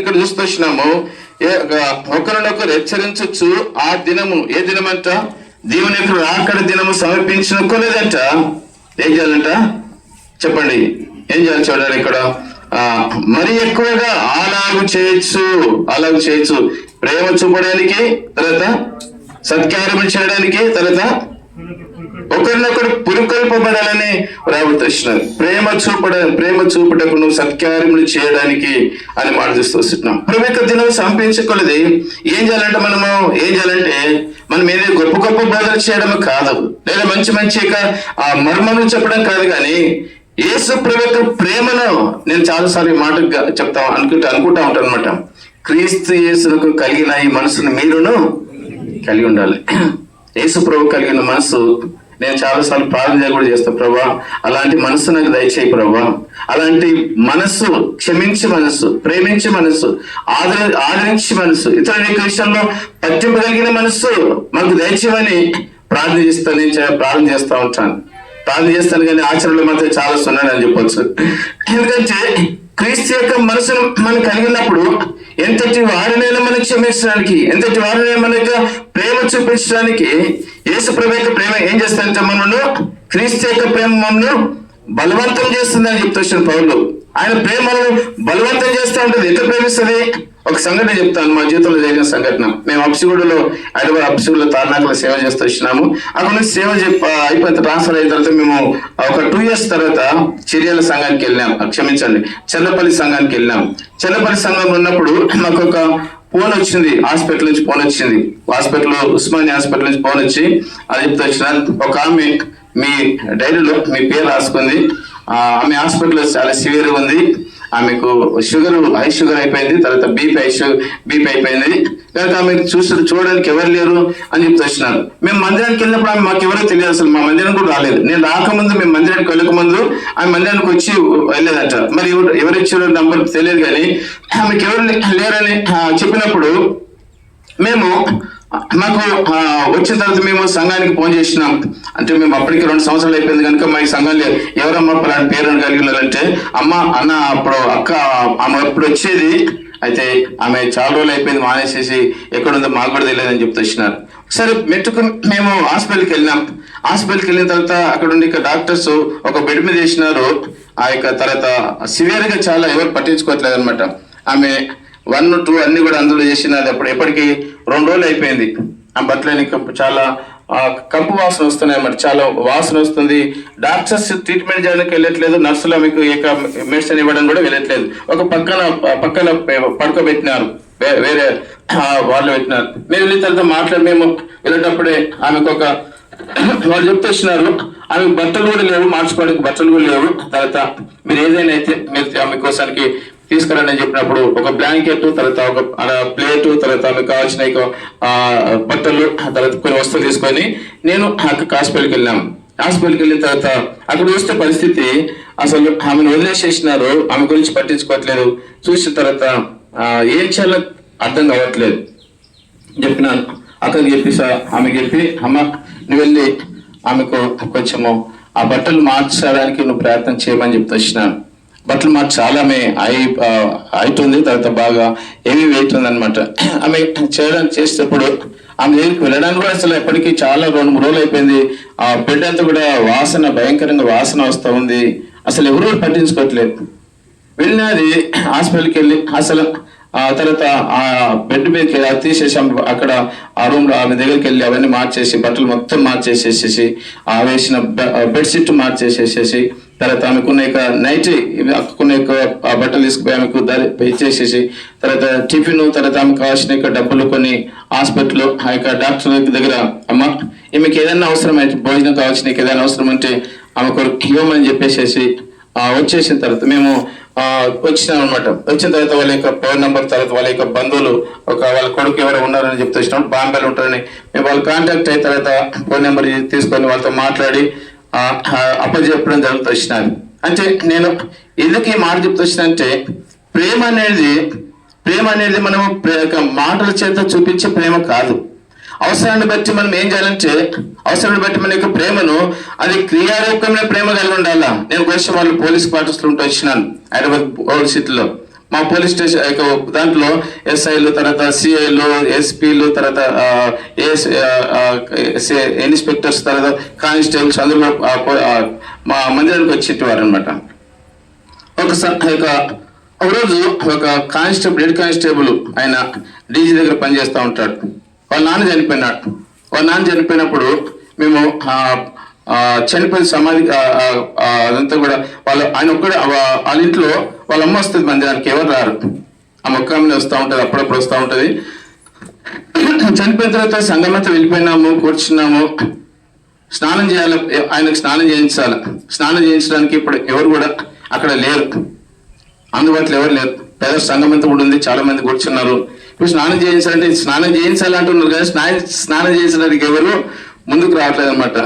ఇక్కడ చూస్తున్నాము, ఒకరినొకరు హెచ్చరించచ్చు. ఆ దినము ఏ దినమంట? దేవుని యొక్క రాకడ దినము సమర్పించిన కొలేదంట. ఏం చేయాలంట చెప్పండి, ఏం చేయాలి చూడాలి ఇక్కడ. మరి ఎక్కువగా అలాగూ చేయొచ్చు. ప్రేమ చూపడానికి, తర్వాత సత్కార్యములు చేయడానికి, తర్వాత ఒకరినొకరు పురుకొల్పబడాలని రాబోతున్నారు. ప్రేమ చూపటకు నువ్వు సత్కార్యములు చేయడానికి అని మాట చూస్తున్నాం. ప్రభు దినం సంపించుకోలేదు. ఏం చేయాలంటే మనం ఏదో గొప్ప బోధన చేయడం కాదు, లేదా మంచి మర్మములు చెప్పడం కాదు, కానీ యేసు ప్రభు ప్రేమను నేను చాలాసార్లు ఈ మాట అనుకుంటా ఉంటాను అనమాట. క్రీస్తు యేసుకు కలిగిన ఈ మనసును మీరును కలిగి ఉండాలి. యేసు ప్రభు కలిగిన మనసు నేను చాలాసార్లు ప్రార్థన కూడా చేస్తాను. ప్రభా, అలాంటి మనసు నాకు దయచేయి ప్రభా. అలాంటి మనస్సు, క్షమించి మనస్సు, ప్రేమించి మనస్సు, ఆదరించి మనస్సు, ఇతరుల యొక్క విషయంలో పట్టింపగలిగిన మనస్సు మాకు దయచేయమని ప్రార్థన చేస్తూ ఉంటాను. ప్రార్థన చేస్తాను కానీ ఆచరణలో మాత్రం చాలా సున్నానని చెప్పొచ్చు. ఎందుకంటే క్రీస్తు యొక్క మనసును మనం కలిగినప్పుడు ఎంతటి వారినైనా మనం క్షమించడానికి, ఎంతటి వారినైనా మన యొక్క ప్రేమ చూపించడానికి యేసు ప్రభు యొక్క ప్రేమ ఏం చేస్తానంటే మనను, క్రీస్తు యొక్క ప్రేమ మనను బలవంతం చేస్తుందని చెప్తాను పౌలు. ఆయన ప్రేమను బలవంతం చేస్తూ ఉంటుంది. ఎంత ప్రేమిస్తుంది? ఒక సంఘటన చెప్తాను, మా జీవితంలో జరిగిన సంఘటన. మేము హైదరాబాద్ తార్నాకలో సేవ చేస్తూ వచ్చినాము. అక్కడ నుంచి సేవ అయిపోయిన ట్రాన్స్ఫర్ అయిన తర్వాత మేము ఒక 2 years తర్వాత చర్యల సంఘానికి వెళ్ళినాం. చెన్నపల్లి సంఘానికి వెళ్ళినాం. చెన్నపల్లి సంఘంలో ఉన్నప్పుడు మాకు ఒక ఫోన్ వచ్చింది, హాస్పిటల్ నుంచి ఫోన్ వచ్చింది. ఉస్మానియా హాస్పిటల్ నుంచి ఫోన్ వచ్చి అది చెప్తూ వచ్చిన ఒక ఆమె మీ డైరీలో మీ పేరు రాసుకుంది. ఆమె హాస్పిటల్లో చాలా సివియర్గా ఉంది. ఆమెకు హై షుగర్ అయిపోయింది, తర్వాత బీపీ అయిపోయింది. కనుక ఆమెకు చూడడానికి ఎవరు లేరు అని చెప్తూ వచ్చినారు. మేము మందిరానికి వెళ్ళినప్పుడు ఆమె మాకు ఎవరో తెలియదు, అసలు మా మందిరం కూడా రాలేదు. నేను రాకముందు, మేము మందిరానికి వెళ్ళకముందు ఆమె మందిరానికి వచ్చి వెళ్ళలేదట. మరి ఎవరు ఇచ్చారో నంబర్ తెలియదు, కానీ ఆమెకు ఎవరు లేరని చెప్పినప్పుడు మాకు వచ్చిన తర్వాత మేము సంఘానికి ఫోన్ చేసినాం. అంటే మేము అప్పటికి 2 సంవత్సరాలు అయిపోయింది కనుక మా సంఘంలో ఎవరమ్మా అలాంటి పేరు కలిగి ఉన్నారంటే, అన్న అప్పుడు అక్క ఆమె అప్పుడు వచ్చేది, అయితే ఆమె చాలా రోజులు అయిపోయింది మానేసేసి ఎక్కడుందో మాకు కూడా తెలియదని చెప్తూ వచ్చినారు. సరే మెట్టుకుని మేము హాస్పిటల్కి వెళ్ళినాం. హాస్పిటల్కి వెళ్ళిన తర్వాత అక్కడ ఉండి డాక్టర్స్ ఒక బెడ్ మీద వేసినారు. ఆ యొక్క తర్వాత సివియర్గా చాలా ఎవరు పట్టించుకోవట్లేదు అనమాట. ఆమె 1, 2 అన్ని కూడా అందులో చేసినది. అప్పుడు ఎప్పటికీ 2 రోజులు అయిపోయింది. ఆ బట్టలని చాలా కంపు వాసన వస్తున్నాయి అన్నమాట, చాలా వాసన వస్తుంది. డాక్టర్స్ ట్రీట్మెంట్ చేయడానికి వెళ్ళట్లేదు, నర్సులు ఆమెకు మెడిసిన్ ఇవ్వడం కూడా వెళ్ళట్లేదు. ఒక పక్కన పడుకోబెట్టినారు, వేరే వాళ్ళు పెట్టినారు. మేము వెళ్ళిన తర్వాత మేము వెళ్ళేటప్పుడే ఆమెకు వాళ్ళు చెప్తూ వచ్చినారు, ఆమెకు బట్టలు కూడా లేవు, మార్చుకోవడానికి బట్టలు కూడా లేవు. తర్వాత మీరు ఏదైనా అయితే మీరు ఆమె కోసానికి తీసుకురండి అని చెప్పినప్పుడు ఒక బ్లాంకెట్, తర్వాత ఒక ప్లేటు, తర్వాత ఆమెకు కావాల్సిన బట్టలు, తర్వాత కొన్ని వస్తువులు తీసుకొని నేను హాస్పిటల్కి వెళ్ళాం. హాస్పిటల్కి వెళ్ళిన తర్వాత అక్కడ చూస్తే పరిస్థితి అసలు ఆమెను వదిలేసేసినారు, ఆమె గురించి పట్టించుకోవట్లేదు. చూసిన తర్వాత ఏం చేయాలో అర్థం కావట్లేదు. చెప్పినాను అక్కడికి ఆమెకి చెప్పి, అమ్మ నువ్వు వెళ్ళి ఆమెకు కొంచెము ఆ బట్టలు మార్చడానికి నువ్వు ప్రయత్నం చేయమని చెప్తూ వచ్చినాను. బట్టలు మార్చి చాలా ఆమె హైట్ ఉంది, తర్వాత బాగా హెవీ వెయిట్ ఉంది అనమాట. ఆమె చేసేటప్పుడు ఆమె దగ్గరికి వెళ్ళడానికి కూడా అసలు ఎప్పటికీ చాలా 2-3 రోజులు అయిపోయింది. ఆ బెడ్ అంతా కూడా భయంకరంగా వాసన వస్తూ ఉంది. అసలు ఎవరు పట్టించుకోవట్లేదు. వెళ్ళినది హాస్పిటల్కి వెళ్ళి అసలు తర్వాత ఆ బెడ్ మీదకి తీసేసి అక్కడ ఆ రూమ్లో ఆమె దగ్గరికి వెళ్ళి అవన్నీ మార్చేసి బట్టలు మొత్తం మార్చేసేసేసి వేసిన బెడ్షీట్ మార్చేసేసేసి, తర్వాత ఆమెకున్న నైట్ కొన్ని బట్టలు తీసుకుపోయి ఆమెకు ఇచ్చేసేసి, తర్వాత టిఫిన్, తర్వాత ఆమెకు కావాల్సిన డబ్బులు కొన్ని హాస్పిటల్ ఆ యొక్క డాక్టర్ దగ్గర, అమ్మ ఈమెకి ఏదైనా అవసరం అయితే భోజనం కావాల్సిన ఏదైనా అవసరం అంటే ఆమెకు ఇవ్వమని చెప్పేసేసి వచ్చేసిన తర్వాత మేము వచ్చినాం అనమాట. వచ్చిన తర్వాత వాళ్ళ యొక్క ఫోన్ నెంబర్, తర్వాత వాళ్ళ యొక్క బంధువులు వాళ్ళ కొడుకు ఎవరు ఉన్నారని చెప్తూ వచ్చినప్పుడు బాంబేలో ఉంటారని మేము వాళ్ళు కాంటాక్ట్ అయిన తర్వాత ఫోన్ నెంబర్ తీసుకొని వాళ్ళతో మాట్లాడి అప్పచెప్పడం జరుగుతూ వచ్చినారు. అంటే నేను ఎందుకు ఈ మాట చెప్తూ వచ్చినంటే, ప్రేమ అనేది మనము మాటల చేత చూపించే ప్రేమ కాదు. అవసరాన్ని బట్టి మనం ఏం చేయాలంటే, అవసరాన్ని బట్టి మన యొక్క ప్రేమను అది క్రియారూపమైన ప్రేమ కలిగి ఉండాలా. నేను కొంచెం వాళ్ళు పోలీస్ క్వార్టర్స్ లో ఉంటూ వచ్చినాను, హైదరాబాద్ ఓల్డ్ సిటీలో మా పోలీస్ స్టేషన్ దాంట్లో ఎస్ఐలు, తర్వాత సిఐలు, ఎస్పీలు, తర్వాత ఇన్స్పెక్టర్స్, తర్వాత కానిస్టేబుల్స్ అందరూ మా మందిరానికి వచ్చేవారు అనమాట. ఒక రోజు ఒక కానిస్టేబుల్, హెడ్ కానిస్టేబుల్, ఆయన డీజీ దగ్గర పనిచేస్తూ ఉంటాడు. వాళ్ళ నాన్న చనిపోయినాడు. వాళ్ళ నాన్న చనిపోయినప్పుడు మేము చనిపోయిన సమాధి అదంతా కూడా ఆయన ఒక్కడే, వాళ్ళ ఇంట్లో వాళ్ళ అమ్మ వస్తుంది మందిరానికి, ఎవరు రారు. ఆ మొక్కమ్మని వస్తూ ఉంటుంది, అప్పుడప్పుడు వస్తూ ఉంటుంది. చనిపోయిన తర్వాత సంఘమంతా వెళ్ళిపోయినాము, కూర్చున్నాము, స్నానం చేయాలి, ఆయనకు స్నానం చేయించాలి. స్నానం చేయించడానికి ఇప్పుడు ఎవరు కూడా అక్కడ లేరు, అందుబాటులో ఎవరు లేరు. పేద సంఘం అంతా కూడా ఉంది, చాలా మంది కూర్చున్నారు. ఇప్పుడు స్నానం చేయించాలంటే స్నానం చేయించాలి అంటున్నారు కానీ స్నానం చేయించడానికి ఎవరు ముందుకు రావట్లేదు అనమాట.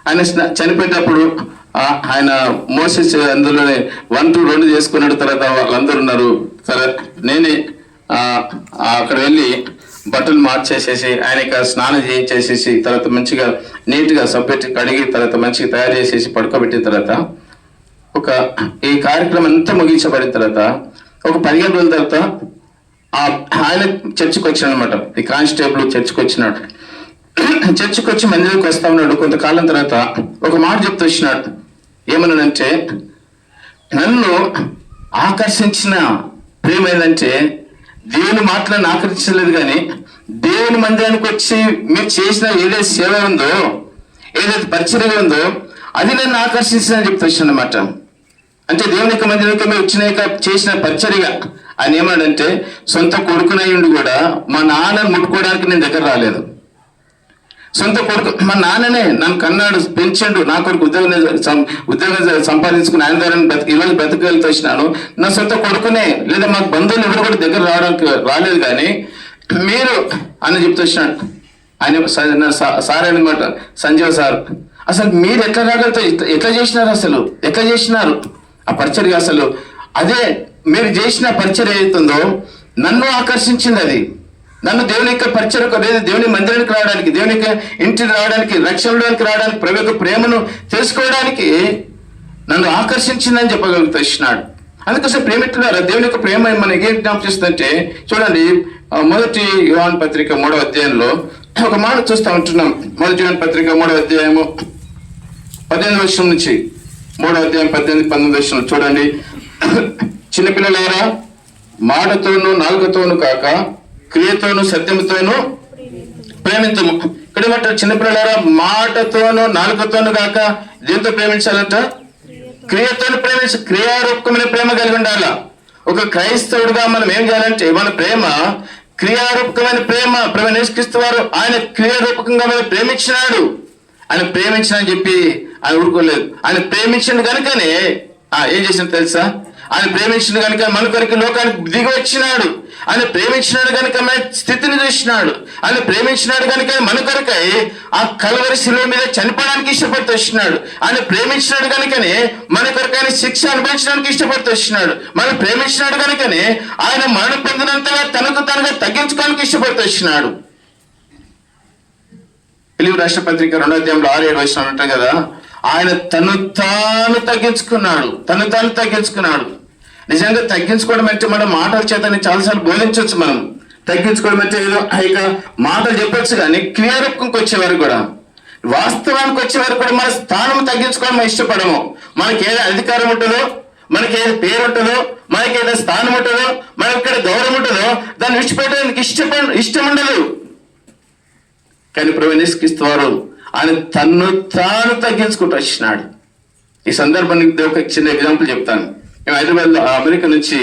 ఆయన చనిపోయేటప్పుడు ఆయన మోసెస్ అందులోనే 1 to 2 చేసుకున్నాడు. తర్వాత వాళ్ళందరూ ఉన్నారు. సరే నేనే అక్కడ వెళ్ళి బట్టలు మార్చేసేసి ఆయనకి స్నానం చేయించేసేసి తర్వాత మంచిగా నీట్గా సబ్బెట్టి కడిగి తర్వాత మంచిగా తయారు చేసేసి పడుకోబెట్టిన తర్వాత ఈ కార్యక్రమం అంతా ముగించబడిన తర్వాత ఒక 15 రోజుల తర్వాత ఆయన చర్చికి వచ్చాడు అనమాట. ఈ కానిస్టేబుల్ చర్చికి వచ్చినాడు. చర్చికి వచ్చి మందిరానికి వస్తా ఉన్నాడు. కొంతకాలం తర్వాత ఒక మాట చెప్తూ వచ్చినాడు. ఏమన్నాడంటే, నన్ను ఆకర్షించిన ప్రేమ ఏంటంటే దేవుని మాటలను ఆకర్షించలేదు కానీ దేవుని మందిరానికి వచ్చి మీరు చేసిన ఏదైతే సేవ ఉందో, ఏదైతే పరిచర్య ఉందో అది నన్ను ఆకర్షించిందని చెప్తూ వచ్చాను అనమాట. అంటే దేవుని యొక్క మందిరానికి మీరు వచ్చినాక చేసిన పరిచర్యగా ఆయన ఏమన్నాడంటే, సొంత కొడుకునయ్యుండి కూడా మా నాన్నని ముట్టుకోవడానికి నేను దగ్గర రాలేదు. సొంత కొడుకు, మా నాన్ననే నన్ను కన్నాడు, పెంచాడు, నా కొడుకు ఉద్యోగం సంపాదించుకుని ఆయన ద్వారా ఈరోజు బ్రతికెళ్తూ వచ్చినాను. నా సొంత కొడుకునే లేదా మాకు బంధువులు ఎవరు కూడా దగ్గర రాలేదు కానీ మీరు అని చెప్తూ వచ్చినాడు. ఆయన సార్ అనమాట, సంజయ్ సార్. అసలు మీరు ఎట్లా రాగలుగుతారు, ఎట్లా చేసినారు, అసలు ఎట్లా చేసినారు ఆ పరిచర్య? అసలు అదే మీరు చేసిన పరిచర్య ఏదైతుందో నన్ను ఆకర్షించింది. అది నన్ను దేవుని యొక్క పరిచర్యకు లేదా దేవుని మందిరానికి రావడానికి, దేవుని యొక్క ఇంటికి రావడానికి, రక్షణలోనికి రావడానికి, ప్రభు యొక్క ప్రేమను తెలుసుకోవడానికి నన్ను ఆకర్షించిందని చెప్పగలుగుతున్నాడు. అందుకోసం ప్రేమిట్టున్నారు. దేవుని యొక్క ప్రేమ మనకి ఏం జ్ఞాపకిస్తుందంటే, చూడండి 1 యోహాను పత్రిక 3వ అధ్యాయంలో ఒక మాట చూస్తూ ఉంటున్నాం. 1 యోహాను పత్రిక 3వ అధ్యాయము 18వ వచనం నుంచి 3వ అధ్యాయం 18-19 వచనం చూడండి. చిన్నపిల్లలారా, మాటతోనూ నాలుకతోనూ కాక క్రియతోనూ సత్యముతోనూ ప్రేమించము. ఇక్కడ ఏమంటారు? చిన్నపిల్లలారా, మాటతోనూ నాలుకతోనూ కాక దేంతో ప్రేమించాలంట? క్రియతోను ప్రేమించ, క్రియారూపకమైన ప్రేమ కలిగి ఉండాల. ఒక క్రైస్తవుడిగా మనం ఏం చేయాలంటే మన ప్రేమ క్రియారూపకమైన ప్రేమ. ప్రభు యేసుక్రీస్తు వారు ఆయన క్రియారూపకంగా మనం ప్రేమించినాడు. ఆయన ప్రేమించినని చెప్పి ఆయన ఊరుకోలేదు. ఆయన ప్రేమించిన కనుకనే ఏం చేసిన తెలుసా? ఆయన ప్రేమించిన కనుక మన కొరకు లోకానికి దిగి వచ్చినాడు. ఆయన ప్రేమించినాడు కనుక మన స్థితిని చూసినాడు. ఆయన ప్రేమించినాడు కనుక మన కొరకై ఆ కల్వరి శిలువ మీద చనిపోవడానికి ఇష్టపడుతూ వచ్చినాడు. ఆయన ప్రేమించినాడు కనుకనే మన కొరకైన శిక్ష అనుభవించడానికి ఇష్టపడుతూ వచ్చినాడు. మనం ప్రేమించినాడు కనుకనే ఆయన మరణం పొందినంతగా తనకు తనగా తగ్గించుకోవడానికి ఇష్టపడుతూ వచ్చినాడు. తెలుగు రాష్ట్ర పత్రిక 2వ అధ్యాయంలో 6-7 వచనాలు ఉంటాయి కదా. ఆయన తను తాను తగ్గించుకున్నాడు. నిజంగా తగ్గించుకోవడం అంటే మనం మాటల చేతని చాలాసార్లు బోధించవచ్చు. మనం తగ్గించుకోవడం అంటే ఏదో ఇక మాటలు చెప్పొచ్చు కానీ క్రియారూపంకి వచ్చేవారు కూడా, వాస్తవానికి వచ్చేవారు కూడా మన స్థానం తగ్గించుకోవడం మనం ఇష్టపడము. మనకి ఏదో అధికారం ఉంటుందో, మనకి ఏదో పేరు ఉంటుందో, మనకి ఏదో స్థానం ఉంటుందో, మనకి ఇక్కడ గౌరవం ఉంటుందో దాన్ని విడిచిపెట్టడానికి ఇష్టం ఉండదు. కానీ ప్రభు యేసుక్రీస్తు వారు ఆయన తన్ను తాను తగ్గించుకుంటూ వచ్చినాడు. ఈ సందర్భానికి ఒక చిన్న ఎగ్జాంపుల్ చెప్తాను. మేము హైదరాబాద్లో అమెరికా నుంచి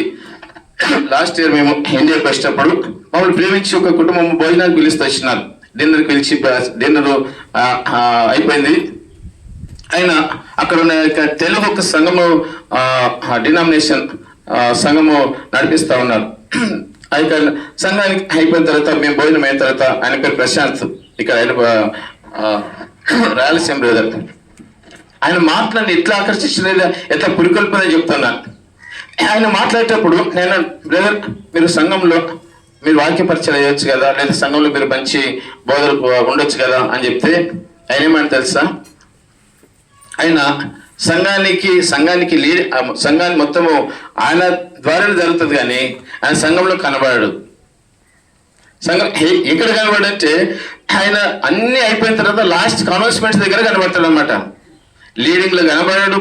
లాస్ట్ ఇయర్ మేము ఇండియాకి వచ్చేటప్పుడు మమ్మల్ని ప్రేమించి ఒక కుటుంబం భోజనానికి పిలుస్తూ వచ్చినారు. డిన్నర్కి పిలిచి డిన్నర్ అయిపోయింది. ఆయన అక్కడ ఉన్న తెలుగు ఒక సంఘము డినామినేషన్ సంఘము నడిపిస్తూ ఉన్నారు. అయితే సంఘానికి అయిపోయిన తర్వాత మేము భోజనం అయిన తర్వాత ఆయన పేరు ప్రశాంత్, ఇక్కడ రాయలసీమ బ్రదర్. ఆయన మాటలను ఎట్లా ఆకర్షించలేదా, ఎట్లా పురికొల్పదని చెప్తున్నాను. ఆయన మాట్లాడేటప్పుడు నేను, బ్రదర్ మీరు సంఘంలో మీరు వాక్య పరిచయం చేయొచ్చు కదా, లేదా సంఘంలో మీరు మంచి బోధలు ఉండొచ్చు కదా అని చెప్తే ఆయన ఏమని తెలుసా? ఆయన సంఘానికి సంఘాన్ని మొత్తము ఆయన ద్వారానే జరుగుతుంది, కానీ ఆయన సంఘంలో కనబడాడు. సంఘం ఎక్కడ కనబడంటే ఆయన అన్ని అయిపోయిన తర్వాత లాస్ట్ అనౌన్స్మెంట్స్ దగ్గర కనబడతాడు అనమాట. లీడింగ్ లో కనబడాడు,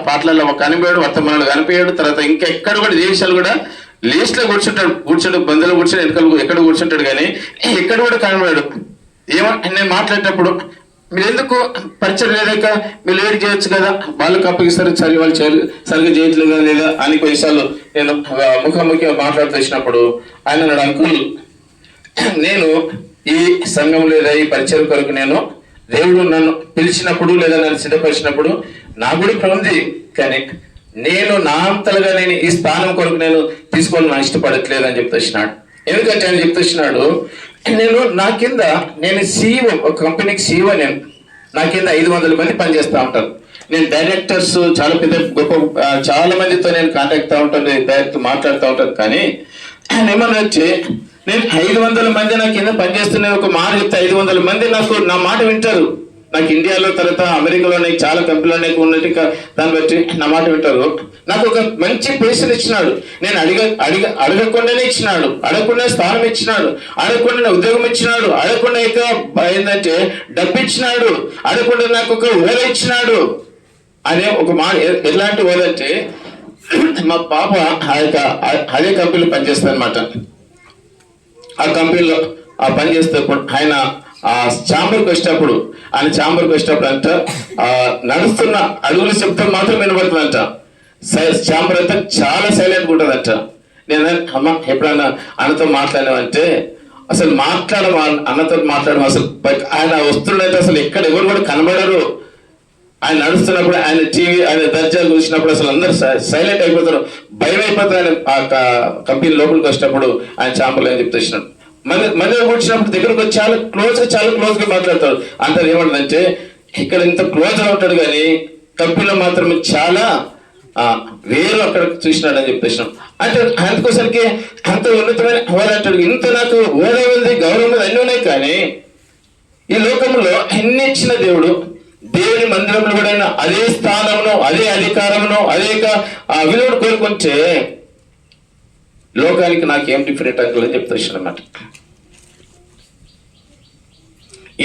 పాటలలో కనిపించాడు, వర్తమానాలు కనిపించాడు. తర్వాత ఇంకెక్కడ కూడా దేశాలు కూడా లీస్ట్ లో కూర్చుంటాడు బంధువులు కూర్చొని వెనకాల ఎక్కడ కూర్చుంటాడు, కానీ ఎక్కడ కూడా కనబడాడు. నేను మాట్లాడేటప్పుడు మీరు ఎందుకు పరిచయం లేదాక మీరు లేట్ చేయొచ్చు కదా, వాళ్ళకి అప్పగిస్తారు, వాళ్ళు సరిగ్గా చేయట్లేదా లేదా అని కొన్నిసార్లు నేను ముఖాముఖిగా మాట్లాడుతూ ఆయన అన్నాడు, అంకుల్ నేను ఈ సంఘం లేదా ఈ పరిచయం కొరకు నేను దేవుడు నన్ను పిలిచినప్పుడు లేదా నన్ను సిద్ధపరిచినప్పుడు నా కూడా ఉంది, కానీ నేను నా అంతలుగా నేను ఈ స్థానం కొరకు నేను తీసుకోవాలని నాకు ఇష్టపడట్లేదు అని చెప్తున్నాడు. ఎందుకంటే ఆయన చెప్తున్నాడు, నా కింద నేను CEO, ఒక కంపెనీకి CEO, నా కింద 500 మంది పనిచేస్తూ ఉంటారు. నేను డైరెక్టర్స్ చాలా పెద్ద గొప్ప చాలా మందితో నేను కాంటాక్ట్ అవుతూ ఉంటాను, డైరెక్ట్ మాట్లాడుతూ ఉంటాను. కానీ ఏమన్నా వచ్చి నేను 500 మంది నా కింద పనిచేస్తున్న ఒక మాట చెప్తే 500 మంది నా మాట వింటారు. నాకు ఇండియాలో తర్వాత అమెరికాలో చాలా కంపెనీలు ఉన్నట్టు దాన్ని బట్టి నా మాట వింటారు. నాకు ఒక మంచి పొజిషన్ ఇచ్చినాడు, నేను అడగకుండానే ఇచ్చినాడు, అడగకుండా స్థానం ఇచ్చినాడు, అడగకుండా ఉద్యోగం ఇచ్చినాడు, అడగకుండా ఏంటంటే డబ్బు ఇచ్చినాడు, అడగకుండా నాకు ఒక హోదా ఇచ్చినాడు అనే ఒక మాట. ఎలాంటి హోదా అంటే మా పాప అదే కంపెనీలో పనిచేస్తుంది అనమాట. ఆ కంపెనీలో ఆ పని చేసేటప్పుడు ఆయన ఆ ఛాంబర్కి వచ్చేటప్పుడు అంట నడుస్తున్న అడుగుల శబ్దం మాత్రం వినబడుతుందంట. ఛాంబర్ అంతా చాలా సైలెంట్గా ఉంటుందంట. నేను అమ్మ ఎప్పుడన్నా అన్నతో మాట్లాడామంటే అసలు అన్నతో మాట్లాడడం అసలు ఆయన వస్తుండే అసలు ఎవరు కూడా కనబడరు. ఆయన నడుస్తున్నప్పుడు ఆయన టీవీ ఆయన దర్జాలు చూసినప్పుడు అసలు అందరు సైలెంట్ అయిపోతారు, భయం అయిపోతారు. ఆయన ఆ కంపెనీ లోపలికి వచ్చినప్పుడు ఆయన ఛాంబర్లో ఏం చెప్తున్నాడు, మధ్యలో కూర్చున్నప్పుడు దగ్గరకు వచ్చి చాలా క్లోజ్ గా మాట్లాడతాడు. అంటారు ఏమంటుందంటే ఇక్కడ ఇంత క్లోజ్ గా ఉంటాడు, కానీ కంపెనీలో మాత్రం చాలా వేరు అక్కడ చూసినాడు అని చెప్పేసినాం. అంటే అందుకోసానికి అంత ఉన్నతమైన హోదా అంటాడు. ఇంత నాకు హోదా ఉంది, గౌరవం ఉంది, అన్నీ ఉన్నాయి, కానీ ఈ లోకంలో అన్ని ఇచ్చిన దేవుని మందిరంలో కూడా అదే స్థానంలో అదే అధికారంలో అదే విలువను కోరుకుంటే లోకానికి నాకేం డిఫరెంట్ అంకుల్ అని చెప్తాను అన్నమాట.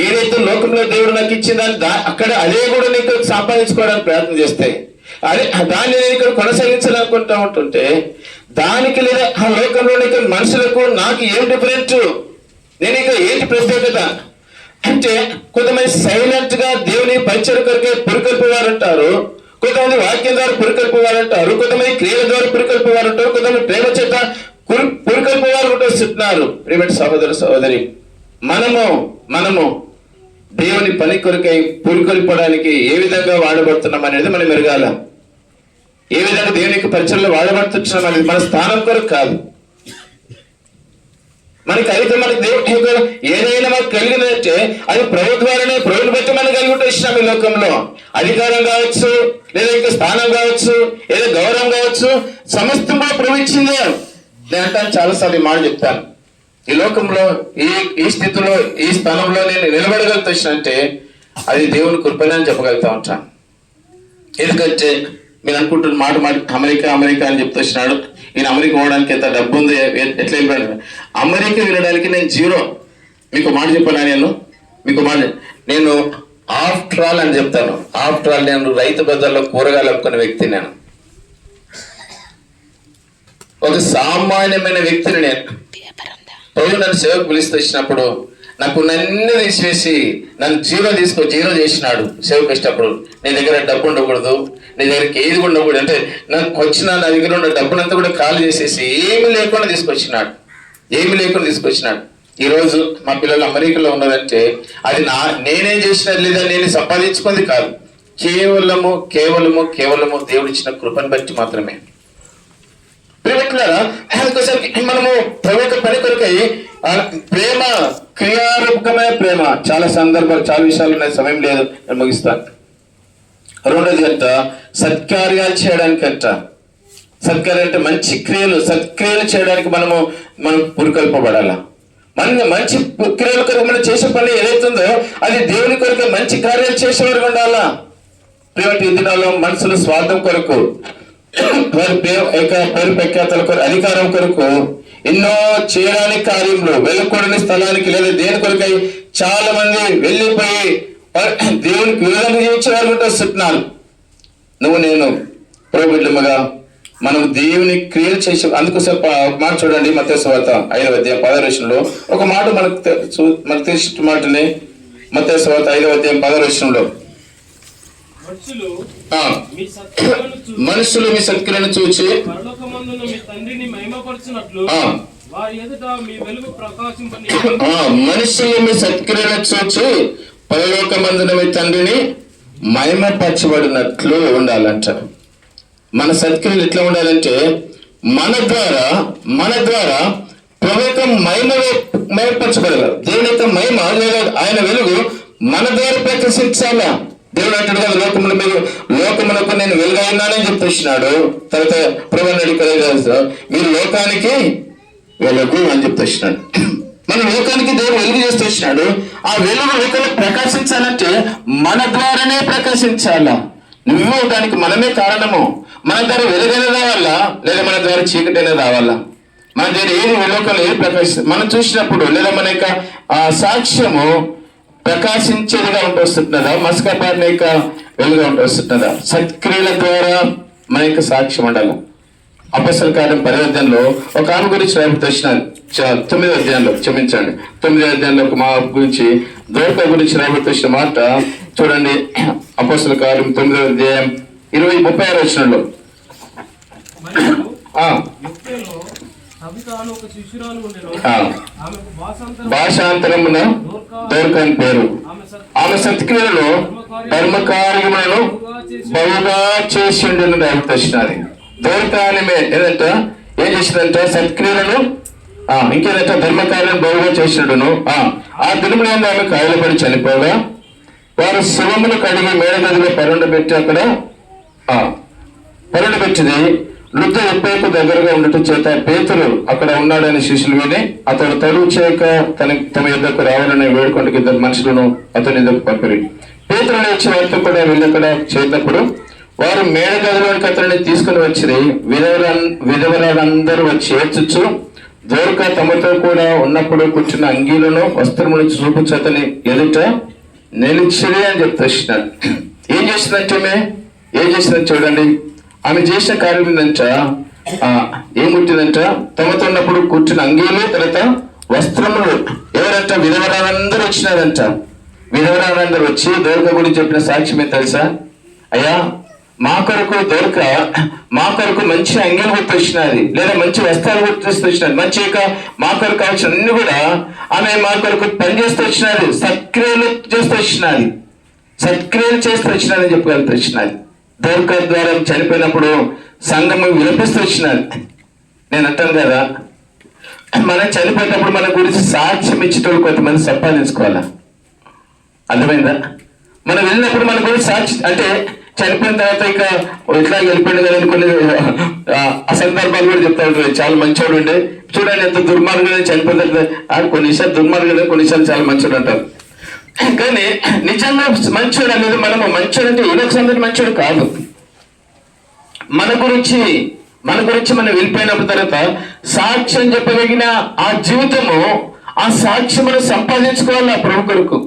ఏదైతే లోకంలో దేవుడు నాకు ఇచ్చిందని అక్కడ అదే కూడా నీకు సంపాదించుకోవడానికి ప్రయత్నం చేస్తే అదే దాన్ని నేను ఇక్కడ కొనసాగించాలనుకుంటా ఉంటుంటే దానికి లేదా ఆ లోకంలో మనుషులకు నాకు ఏం డిఫరెంట్, నేను ఇక్కడ ఏంటి ప్రత్యేకత అంటే కొంతమంది సైలెంట్ గా దేవుని పరిచయం కొరకే పురికొల్పేవారు ఉంటారు, కొంతమంది వాక్యం ద్వారా పురికొల్పేవారు ఉంటారు, కొంతమంది క్రియల ద్వారా పురికొల్పేవారు ఉంటారు, కొంతమంది ప్రేమ చేత పురికొల్పేవారు ఉంటారు. ప్రియమైన సహోదర సహోదరి, మనము దేవుని పని కొరకై పురికొల్పడానికి ఏ విధంగా వాడబడుతున్నాం అనేది మనం ఎరగాల. ఏ విధంగా దేవునికి పరిచయంలో వాడబడుతున్నాం అనేది మన స్థానం కొరకు కాదు. మనకి అయితే మనకి దేవుడు ఏదైనా మనకు కలిగినట్టే అది ప్రభు ద్వారానే, ప్రభుని బట్టి మనం కలిగి ఉంటే ఇష్టం. ఈ లోకంలో అధికారం కావచ్చు, లేదా ఇంకా స్థానం కావచ్చు, ఏదో గౌరవం కావచ్చు, సమస్తం కూడా ప్రభు ఇచ్చిందే. నేను అంటాను చాలాసార్లు ఈ మాట చెప్తాను, ఈ లోకంలో ఈ స్థితిలో ఈ స్థానంలో నేను నిలబడగలుగుతానంటే అది దేవుని కృపనే అని చెప్పగలుగుతా ఉంటాను. ఎందుకంటే మీరు అనుకుంటున్న మాట అమెరికా అని చెప్తున్నాడు. ఈయన అమెరికా పోవడానికి ఎంత డబ్బు ఉంది, ఎట్లా వెళ్ళిపోయాడు. అమెరికా వినడానికి నేను జీరో. మీకు మాట చెప్పాను, నేను ఆఫ్టర్ ఆల్ అని చెప్తాను. ఆఫ్టర్ ఆల్ నేను రైతు బజార్లో కూరగాయలు అమ్ముకునే వ్యక్తి. నేను ఒక సామాన్యమైన వ్యక్తిని. నేను ప్రభు నన్ను సేవకు పిలుస్తూ వచ్చినప్పుడు నాకు నన్ను తీసివేసి నన్ను జీరో చేసినాడు. సేవకు వచ్చినప్పుడు నీ దగ్గర డబ్బు ఉండకూడదు, నీ దగ్గరికి ఏది ఉండకూడదు అంటే నాకు నా దగ్గర ఉన్న డబ్బునంతా కూడా ఖాళీ చేసేసి ఏమీ లేకుండా తీసుకొచ్చినాడు. ఈరోజు మా పిల్లలు అమెరికాలో ఉన్నారంటే అది నేనేం చేసినది లేదా నేను సంపాదించుకుంది కాదు, కేవలము దేవుడిచ్చిన కృపను బట్టి మాత్రమే. మనము ప్రభుత్వ పని కొరకై ప్రేమ, క్రియారూపకమైన ప్రేమ చాలా సందర్భాలు చాలా విషయాలు ఉన్నాయి, సమయం లేదు, నేను ముగిస్తాను. రెండోది అంట సత్కార్యాలు చేయడానికి అంట. సత్కార్యాలు అంటే మంచి సత్క్రియలు చేయడానికి మనం పురికొల్పబడాలా. మంచి క్రియల కొరకు మనం చేసే పని ఏదైతుందో అది దేవుని కొరకు మంచి కార్యాలు చేసేవారు ఉండాలా. ప్రియటి ఈ దినాల్లో మనుషులు స్వార్థం కొరకు, వారి పేరు ప్రఖ్యాతల కొరకు, అధికారం కొరకు ఎన్నో చేయడానికి కార్యములు, వెళ్ళకూడని స్థలానికి లేదా దేని కొరకై చాలా మంది వెళ్ళిపోయి దేవునికి విడుదల చేయించేవారు వస్తున్నారు. నువ్వు నేను ప్రభుత్వముగా మనం దేవుని క్రియలు చేసి, అందుకోసం మాట చూడండి, మత్తయి సువార్త 5వ అధ్యాయం 16వ వచనంలో ఒక మాట మనకు తెలిసిన మాటనే. మత్తయి సువార్త 5వ అధ్యాయం 16వ వచనంలో మనుషులు మీ సత్క్రియలను చూచి మనుషులు మీ సత్క్రియలను చూచి పరలోకమందున మీ తండ్రిని మహిమపరచబడినట్లు ఉండాలంట. మన సత్క్రియలు ఎట్లా ఉండాలంటే మన ద్వారా పరలోక మహిమపరచబడాలి. దేవుని యొక్క మహిమ లేదా ఆయన వెలుగు మన ద్వారా ప్రకాశించాలా. దేవుడు అంటాడు కదా, లోకమునకు నేను వెలుగైనానని చెప్తున్నాడు. తర్వాత ప్రభువుని అడిగి మీరు లోకానికి వెలుగు అని చెప్తున్నాడు. మన లోకానికి దేవుడు వెలుగు చేస్తూ వచ్చినాడు. ఆ వెలుగు లోకంలో ప్రకాశించాలంటే మన ద్వారానే ప్రకాశించాలా. నువ్వు దానికి మనమే కారణము. మన ద్వారా వెలుగైనా రావాలా, లేదా మన ద్వారా చీకటైనా రావాలా. మన దగ్గర ఏది లోకంలో ఏది మనం చూసినప్పుడు లేదా మన యొక్క సాక్ష్యము ప్రకాశించేదిగా ఉంటొస్తున్నదా, మస్కపారిన యొక్క వెలుగా ఉంటొస్తున్నదా. సత్క్రియల ద్వారా మన యొక్క సాక్ష్యం ఉండాలి. అపొస్తలుల కార్యం 10వ అధ్యాయంలో ఒక ఆమె గురించి రాబోతు వచ్చినారు. 9వ అధ్యాయంలో, క్షమించండి, 9వ అధ్యాయంలో ఒక మా గురించి దోర్కా గురించి రాబోతు వచ్చిన మాట చూడండి. అపొస్తలుల కార్యం 9వ అధ్యాయం 36వ వచనంలో భాషాంతరమున దోర్కా అని పేరు. ఆమె సత్క్రియలలో ధర్మకార్యములను బహుగా చేసి ఉండేది రాబోతు వచ్చినది. దోర్కా అని ఏదంట ఏం చేసిందంట, సత్క్రియలను ఇంకేదంట ధర్మకార్యం బహుగా చేసినడును. ఆ దినములు ఆమె కాయలపడి చనిపోగా వారు శివమును కడిగి మేడగదిలో పరుండబెట్టి అక్కడ పరుండబెట్టింది. వృద్ధ ఎప్పైపు దగ్గరగా ఉండటం చేత పేతురు అక్కడ ఉన్నాడని శిష్యులు విని అతడు తడువు చేయక తమ యుద్ధకు రావాలని వేడుకొండకి 2 మనుషులను అతని యుద్ధకు పంపిరి. పేతురు లేచి వారితో కూడా వెళ్ళి అక్కడ చేరినప్పుడు వారు మేడగదిలోనికి అతన్ని తీసుకుని వచ్చిరి. విధవరాలందరూ వచ్చి ఏడ్చుచు దోర్కా తమతో కూడా ఉన్నప్పుడు కూర్చున్న అంగీలను వస్త్రములను చూపించి అతని ఎదుట నిలిచిరి అని చెప్తున్నాడు. ఏం చేసిందంటే చూడండి, ఆమె చేసిన కార్యం ఏంటంట, ఏం కుట్టిందంట, తమతో ఉన్నప్పుడు కూర్చున్న అంగీలు, తర్వాత వస్త్రములు. ఎవరంట? విధవరాలందరూ వచ్చినారంట. విధవరాలందరూ వచ్చి దోర్కా గురించి చెప్పిన సాక్ష్యం ఏం తెలుసా? అయ్యా, మా కొరకు మంచి అంగీలు గుర్తొచ్చినది, లేదా మంచి వస్త్రాలు గుర్తొచ్చినది, మంచి మా కొరకు కావాల్సిన అన్ని కూడా ఆమె మా కొరకు పని చేస్తూ వచ్చినది, సత్క్రియలు చేస్తూ వచ్చినది, సత్క్రియలు చేస్తూ వచ్చినది చెప్పగలుగుతూ వచ్చినది. దోర్కా ద్వారా చనిపోయినప్పుడు సంఘము విలపిస్తూ వచ్చినది. నేను అంటాను కదా, మనం చనిపోయినప్పుడు మన గురించి సాక్ష్యం ఇచ్చేటోళ్ళు కొంతమంది సంపాదించుకోవాలా. అర్థమైందా? మనం వెళ్ళినప్పుడు మన గురించి సాక్షి అంటే చనిపోయిన తర్వాత ఇక ఇట్లా వెళ్ళిపోయింది కదా కొన్ని అసందర్భాలు కూడా చెప్తా ఉంటారు. చాలా మంచోడు ఉండే, చూడండి ఎంత దుర్మార్గుడు చనిపోయిన తర్వాత కొన్ని విషయాలు దుర్మార్గుడు, కొన్ని విషయాలు చాలా మంచోడు అంటారు. కానీ నిజంగా మంచోడు అనేది మనము మంచోడు అంటే ఏదో ఒక సందర్భం మంచోడు కాదు. మన గురించి మనం వెళ్ళిపోయినప్పుడు తర్వాత సాక్ష్యం చెప్పగలిగిన ఆ జీవితము, ఆ సాక్ష్యమును సంపాదించుకోవాలి ప్రభు కొరకు.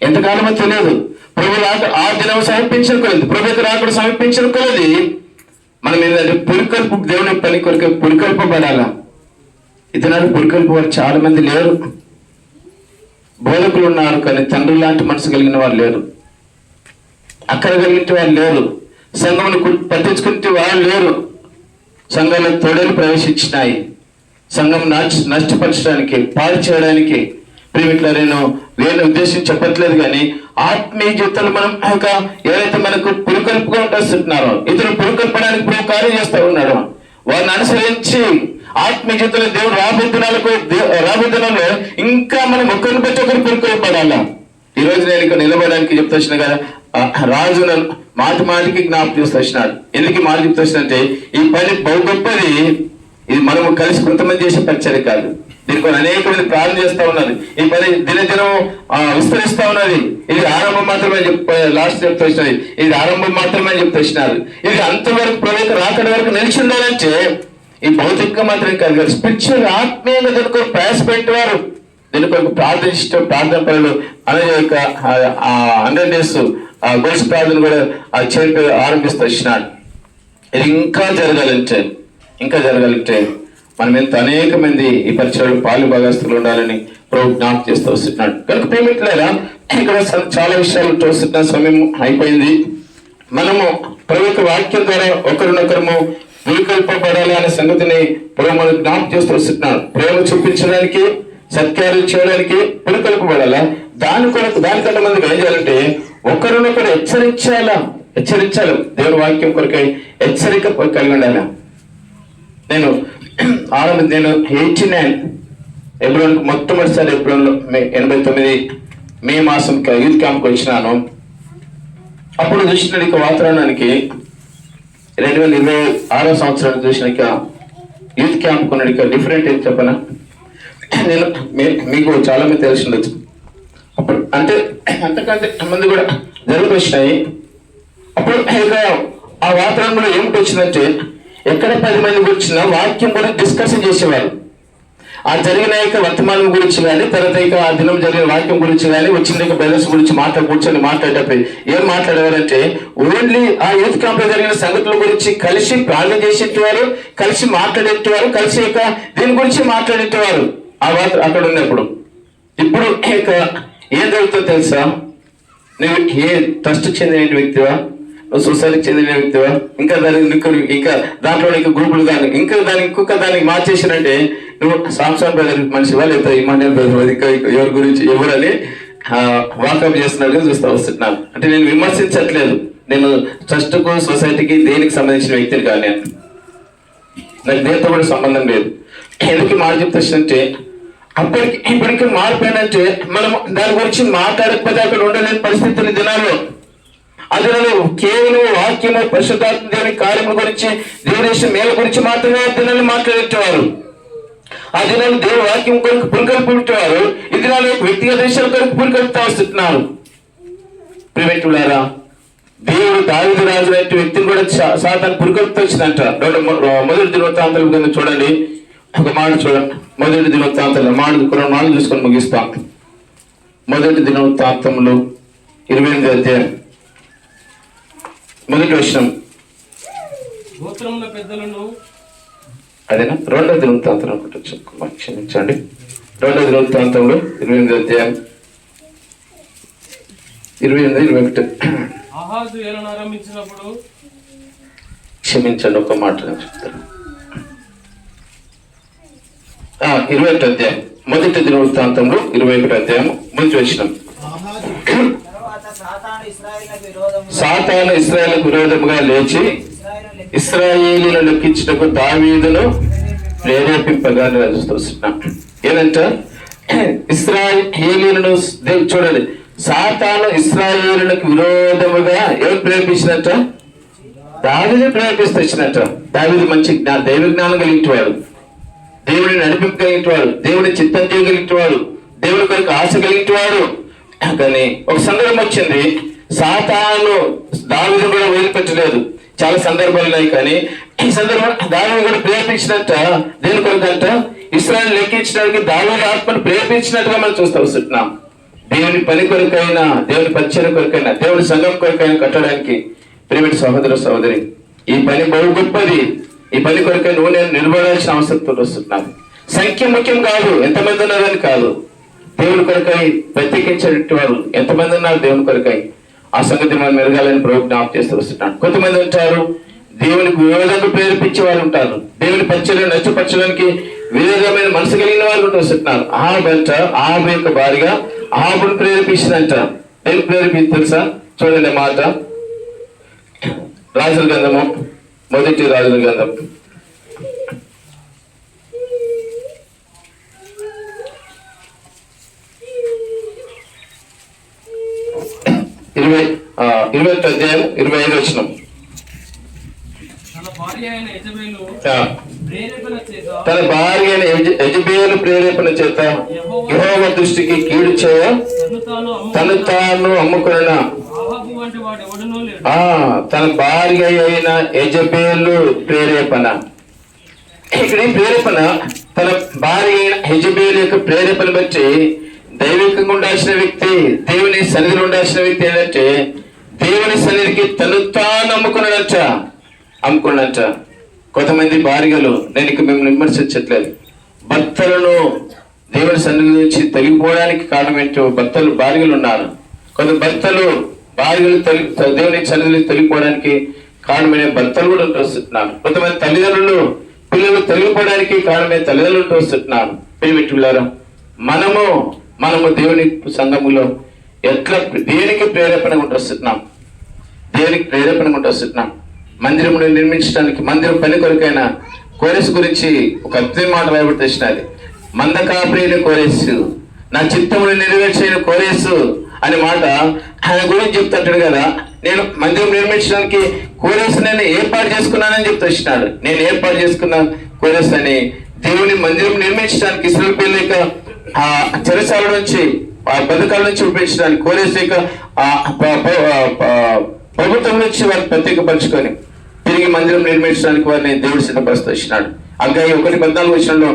ఎంతకాలమో తెలియదు. ప్రభు ఆ దినం సమర్పించనుకోలేదు, ప్రభు రాకుడు సమర్పించనుకోలేదు. మనం ఏంటంటే పురికొల్పు, దేవుని పని కొరకు పురికొల్పబడాలా. ఇతరులు పురికొల్పు వారు చాలా మంది లేరు. బోధకులు ఉన్నారు కానీ తండ్రి లాంటి మనసు కలిగిన వారు లేరు, అక్కడ కలిగిన వారు లేరు, సంఘమును పట్టించుకుంటే వారు లేరు. సంఘంలో తొడలు ప్రవేశించినాయి, సంఘం నష్టపరచడానికి, పాడు చేయడానికి. ప్రియమిట్లా నేను వేరే ఉద్దేశం చెప్పట్లేదు, కానీ ఆత్మీయ జీవితంలో మనం ఎవరైతే మనకు పురికొల్పుగా ఉంటున్నారో, ఇతరులు పురికొల్పడానికి ప్రభు కార్యం చేస్తూ ఉన్నాడు. వారిని అనుసరించి ఆత్మీయ జీవితంలో దేవుడు రాబోతున్నారు. ఇంకా మనం ఒకరిని బట్టి ఒకరు పురికొల్పడాలా. ఈ రోజు నేను ఇక్కడ నిలబడడానికి చెప్తూ వచ్చిన కదా, రాజు మాటికి జ్ఞాపకం చేస్తూ వచ్చినాడు. ఎందుకు మాట చెప్తూ వచ్చినంటే, ఈ పని బహు గొప్పది, ఇది మనము కలిసి కొంతమంది చేసే పరిచయం కాదు. దీనికి అనేక మంది ప్రార్థన చేస్తా ఉన్నారు. ఈ పని దినదినం విస్తరిస్తా ఉన్నది. ఇది ఆరంభం మాత్రమే లాస్ట్ చెప్తూ వచ్చినది. ఇది ఆరంభం మాత్రమే అని చెప్తూ వచ్చినారు. ఇది అంతవరకు ప్రభుత్వ రాకడ వరకు నిలిచి ఉండాలంటే ఈ భౌతికంగా మాత్రమే కాదు, స్పిరిచువల్ ఆత్మీయంగా దీని కొరకు ప్రయాసపెట్టేవారు, దీని కొరకు ప్రార్థన పనులు అనే యొక్క 100 days గొలుసు ప్రార్థన కూడా చేపి ఆరంభిస్తూ వచ్చినాడు. ఇది ఇంకా జరగాలంటే మనం ఎంత అనేక మంది ఈ పరిచయాలు పాలు భాగస్తులు ఉండాలని ప్రభు జ్ఞాపకం చేస్తూ వస్తున్నాడు. కనుక ప్రేమికులారా, ఇక్కడ చాలా విషయాలు చూస్తున్న సమయం అయిపోయింది. మనము ప్రభుత్వ వాక్యం ద్వారా ఒకరినొకరము వికల్పబడాలి అనే సంగతిని ప్రభు మనకు జ్ఞాపకం చేస్తూ వస్తున్నాడు. ప్రేమ చూపించడానికి, సత్కార్యం చేయడానికి పులికల్పబడాలా. దానికన్నా మందికి ఏం చేయాలంటే ఒకరినొకరు హెచ్చరించాలి. దేవుని వాక్యం కొరకై హెచ్చరిక కలిగి ఉండాలి. నేను 89 ఎబ్రోన్ మొట్టమొదటిసారి ఎబ్రోన్లో 89 మే మాసం యూత్ క్యాంప్కి వచ్చినాను. అప్పుడు చూసిన వాతావరణానికి 2026 సంవత్సరానికి చూసిన యూత్ క్యాంప్ కొన్న డిఫరెంట్ ఏం చెప్పనా, నేను మీకు చాలా మంది తెలిసి ఉండొచ్చు. అప్పుడు అంటే అంతకంటే మంది కూడా జరుగుతూ వచ్చినాయి. అప్పుడు ఇక ఆ వాతావరణంలో ఏమిటి వచ్చిందంటే ఎక్కడ 10 మంది గురించిన వాక్యం గురించి డిస్కషన్ చేసేవారు. ఆ జరిగిన యొక్క వర్తమానం గురించి కానీ, తర్వాత ఇక ఆ దినం జరిగిన వాక్యం గురించి కానీ, వచ్చిన బ్రదర్స్ గురించి కూర్చొని మాట్లాడేటప్పుడు ఏం మాట్లాడేవారంటే ఓన్లీ ఆ యూత్ క్యాంప్ లో జరిగిన సంగతుల గురించి కలిసి ప్రార్థన చేసేవారు, కలిసి మాట్లాడేవారు, కలిసి ఇక దీని గురించి మాట్లాడేవారు అక్కడ ఉన్నప్పుడు. ఇప్పుడు ఇక ఏం జరుగుతుందో తెలుసా, నువ్వు ఏ ట్రస్ట్కి చెందిన వ్యక్తివా, సొసైటీకి చెందిన వ్యక్తివా, ఇంకా దాంట్లో గ్రూపులు కానీ ఇంకొక దానికి మార్చేసినంటే నువ్వు సాంసన్ బ్రదర్ మనిషివా లేదా ఇమాన్యుయల్ బ్రదర్ ఇంకా ఎవరి గురించి ఎవరని వాకప్ చేస్తున్నట్టుగా చూస్తూ వస్తున్నాను. అంటే నేను విమర్శించట్లేదు, నేను ట్రస్ట్కు సొసైటీకి దేనికి సంబంధించిన వ్యక్తిని కానీ నాకు దేంతో కూడా సంబంధం లేదు. ఎందుకు మాట చెప్తానంటే ఇప్పటికీ మారిపోయినంటే మనం దాని గురించి మాట్లాడకపోతే అక్కడ ఉండలేని పరిస్థితులు దినాల్లో. అందులో కేవలం వాక్యము, పరిశుద్ధాత్మ దేవుని కార్యముల గురించి, దేవుని మేల గురించి మాత్రమే ఆ దినాన్ని మాట్లాడేవారు. ఆ దినాలు దేవుని వాక్యం కొరకు పురికల్పుంటేవారు. ఈ దినాలు వ్యక్తిగత విషయాల కొరకు పురికల్పుతా వస్తున్నాడు. ప్రియమిత్రులారా, దేవుడు దావీదు రాజు లాంటి వ్యక్తిని కూడా సాతాను పురికల్పుతూ వచ్చిందంట. మొదటి దినవృత్తాంతాల కింద చూడండి, ఒక మాట చూడండి. మొదటి దినవృత్తాంతాలు మాటలు చూసుకొని ముగిస్తాం. మొదటి దినవృత్తాంతములు 28వ అధ్యాయం మొదటి వచనం. అదేనా 2వ దినవృత్తాంతం అనుకుంటా, క్షమించండి. 2వ దినవృత్తాంతంలో 28వ అధ్యాయం 28-21. క్షమించండి, ఒక మాట నేను చెప్తాను. 21వ అధ్యాయం మొదటి దినవృత్తాంతంలో 21వ అధ్యాయం మొదటి వచనం. సాతాను ఇశ్రాయేలుకు విరోధముగా లేచి ఇశ్రాయేలీయులను లెక్కించుటకు దావీదును ప్రేరేపింపగా చూస్తున్నాం. ఏదంట, ఇశ్రాయేలీయులను చూడండి, సాతాను ఇశ్రాయేలీయులకు విరోధముగా ఎవరు ప్రేరేపించినట్ట? దావీదు ప్రేరేపిస్తూ వచ్చినట్ట. దావీదు మంచి దైవ జ్ఞానం కలిగినవాడు, దేవుడిని నడిపింపు కలిగినవాడు, దేవుడి చిత్తం చేయగలిగినవాడు, దేవుడి కొరకు ఆశ కలిగినవాడు. కానీ ఒక సందర్భం వచ్చింది, సాతాను దావీదును కూడా వదిలిపెట్టలేదు. చాలా సందర్భాలు ఉన్నాయి, కానీ ఈ సందర్భం దావీదు కూడా ప్రేరేపించినట్ట. దేని కొరకంట? ఇశ్రాయేలు లెక్కించడానికి దావీదు ఆత్మను ప్రేరేపించినట్టుగా మనం చూస్తూ వస్తున్నాం. దేవుని పని కొరకైనా, దేవుని పరిచయం కొరకైనా, దేవుని సంఘం కొరకైనా కట్టడానికి ప్రియమైన సహోదర సహోదరి, ఈ పని బహు గొప్పది. ఈ పని కొరకై నువ్వు నేను నిలబడాల్సిన అవసరం వస్తున్నాను. సంఖ్య ముఖ్యం కాదు, ఎంతమంది ఉన్నారని కాదు. దేవుని కొరకై ప్రత్యేకించేటువంటి వారు ఎంతమంది ఉన్నారు దేవుని కొరకై, ఆ సంగతి మనం మెరగాలని ప్రభు జ్ఞాపకం చేస్తూ వస్తున్నాడు. కొంతమంది ఉంటారు దేవునికి విరోధంగా ప్రేరేపించే వాళ్ళు ఉంటారు, దేవుని పరిచయం నష్టపరచడానికి విరోధమైన మనసు కలిగిన వాళ్ళు వస్తున్నారు. ఆహాబు యొక్క భార్యగా ఆహాబును ప్రేరేపించిందంట. ఏం ప్రేరేపించి తెలుసా? చూడండి మాట, రాజుల గ్రంథము, మొదటి రాజుల గ్రంథం 20వ అధ్యాయం 25వ వచనం. తన భార్య అయిన యెజబెలు ప్రేరేపణ చేత యెహోవా దృష్టికి కీడు చేయ తను తాను అమ్ముకున్న తన భార్య అయిన యెజబెలు ప్రేరేపణ. ఇక్కడ ఈ ప్రేరేపణ తన భార్య అయిన యెజబెలు యొక్క ప్రేరేపణ బట్టి దైవికంగా ఉండాల్సిన వ్యక్తి, దేవుని సన్నిధిలో ఉండాల్సిన వ్యక్తి ఏంటంటే దేవుని సన్నిధికి తను తాను అమ్ముకున్నట్ట. కొంతమంది భార్యలు, నేను ఇక మేము విమర్శించట్లేదు, భర్తలను దేవుని సన్నిధి నుంచి తొలగిపోవడానికి కారణం ఏంటో భార్యలు ఉన్నారు. కొంత భర్తలు భార్యలు దేవుని సన్నిధి తొలగిపోవడానికి కారణమైన భర్తలు కూడా వస్తున్నారు. కొంతమంది తల్లిదండ్రులు పిల్లలు తొలగిపోవడానికి కారణమైన తల్లిదండ్రులు వస్తున్నారు. పెళ్ళిపెట్టులారా, మనము దేవుని సంఘములో ఎట్లా దేనికి ప్రేరేపణగా ఉంటున్నాం, దేనికి ప్రేరేపణగా ఉంటున్నాం. మందిరం నిర్మించడానికి, మందిరం పని కొరకైన కోరేసు గురించి ఒక అర్థం మాట రాయబడి తెచ్చినది. మందకాప్రియని కోరేసు, నా చిత్తమును నెరవేర్చిన కోరేసు అనే మాట ఆయన గురించి చెప్తుంటాడు కదా. నేను మందిరం నిర్మించడానికి కోరేసు నేను ఏర్పాటు చేసుకున్నానని చెప్తూ వచ్చినాడు. నేను ఏర్పాటు చేసుకున్న కోరేసు అని దేవుని మందిరం నిర్మించడానికి ఇశ్రాయేలు పిల్లల యొక్క చెరసాల నుంచి, బతుకాల నుంచి ఉపయోగించడానికి కోరేసు యొక్క ప్రభుత్వం నుంచి వారిని ప్రత్యేకపరుచుకొని తిరిగి మందిరం నిర్మించడానికి వారిని దేవుడు సిద్ధపరుస్తూ వచ్చినాడు. అగ్గాయి 1:14 వచనంలో